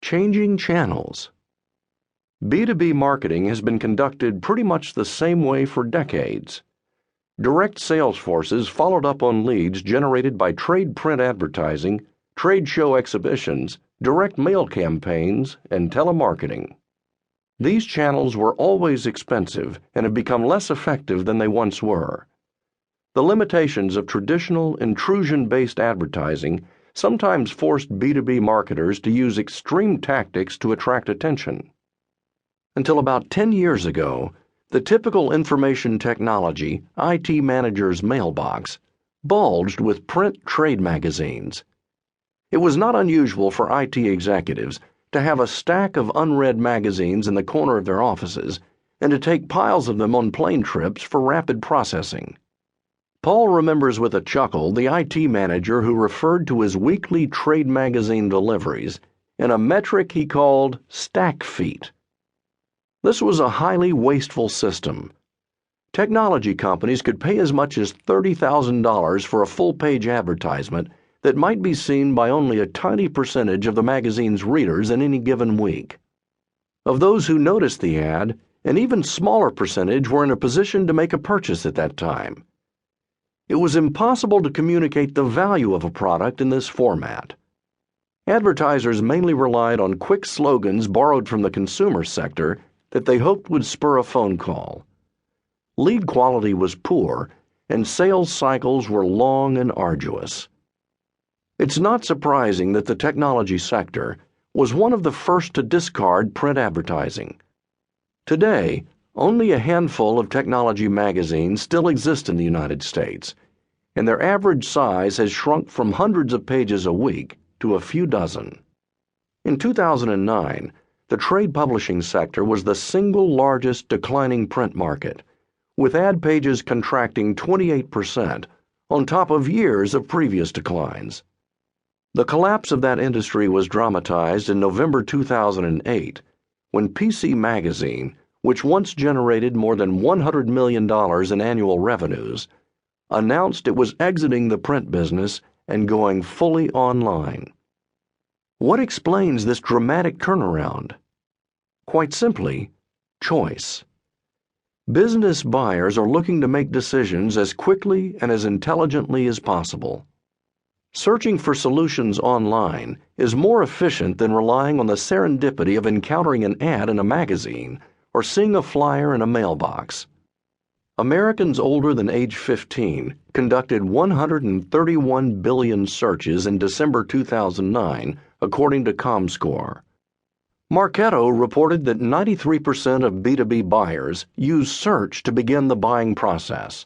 Changing channels. B2B marketing has been conducted pretty much the same way for decades. Direct sales forces followed up on leads generated by trade print advertising, trade show exhibitions, direct mail campaigns, and telemarketing. These channels were always expensive and have become less effective than they once were. The limitations of traditional intrusion-based advertising sometimes forced B2B marketers to use extreme tactics to attract attention. Until about 10 years ago, the typical information technology IT manager's mailbox bulged with print trade magazines. It was not unusual for IT executives to have a stack of unread magazines in the corner of their offices and to take piles of them on plane trips for rapid processing. Paul remembers with a chuckle the IT manager who referred to his weekly trade magazine deliveries in a metric he called stack feet. This was a highly wasteful system. Technology companies could pay as much as $30,000 for a full-page advertisement that might be seen by only a tiny percentage of the magazine's readers in any given week. Of those who noticed the ad, an even smaller percentage were in a position to make a purchase at that time. It was impossible to communicate the value of a product in this format. Advertisers mainly relied on quick slogans borrowed from the consumer sector that they hoped would spur a phone call. Lead quality was poor, and sales cycles were long and arduous. It's not surprising that the technology sector was one of the first to discard print advertising. Today, only a handful of technology magazines still exist in the United States, and their average size has shrunk from hundreds of pages a week to a few dozen. In 2009, the trade publishing sector was the single largest declining print market, with ad pages contracting 28% on top of years of previous declines. The collapse of that industry was dramatized in November 2008 when PC Magazine, which once generated more than $100 million in annual revenues, announced it was exiting the print business and going fully online. What explains this dramatic turnaround? Quite simply, choice. Business buyers are looking to make decisions as quickly and as intelligently as possible. Searching for solutions online is more efficient than relying on the serendipity of encountering an ad in a magazine or seeing a flyer in a mailbox. Americans older than age 15 conducted 131 billion searches in December 2009, according to ComScore. Marketo reported that 93% of B2B buyers use search to begin the buying process,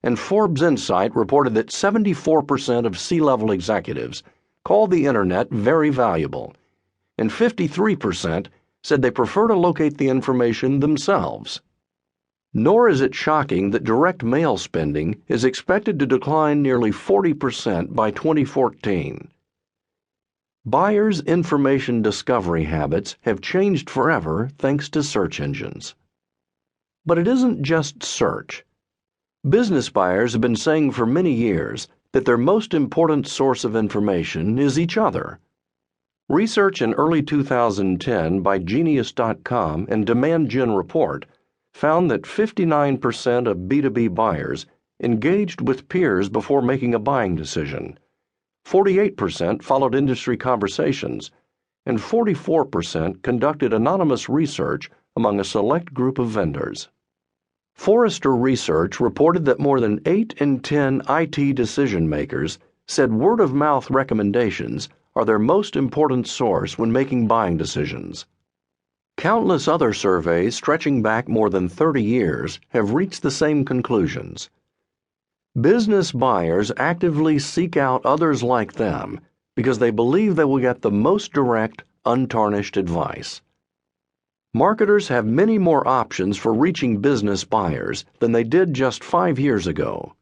and Forbes Insight reported that 74% of C-level executives call the internet very valuable, and 53% said they prefer to locate the information themselves. Nor is it shocking that direct mail spending is expected to decline nearly 40% by 2014. Buyers' information discovery habits have changed forever thanks to search engines. But it isn't just search. Business buyers have been saying for many years that their most important source of information is each other. Research in early 2010 by Genius.com and Demand Gen Report found that 59% of B2B buyers engaged with peers before making a buying decision, 48% followed industry conversations, and 44% conducted anonymous research among a select group of vendors. Forrester Research reported that more than 8 in 10 IT decision makers said word-of-mouth recommendations are their most important source when making buying decisions. Countless other surveys stretching back more than 30 years have reached the same conclusions. Business buyers actively seek out others like them because they believe they will get the most direct, untarnished advice. Marketers have many more options for reaching business buyers than they did just 5 years ago.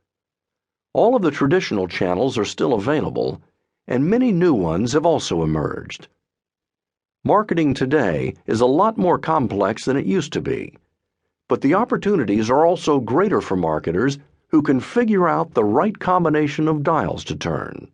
All of the traditional channels are still available, and many new ones have also emerged. Marketing today is a lot more complex than it used to be, but the opportunities are also greater for marketers who can figure out the right combination of dials to turn.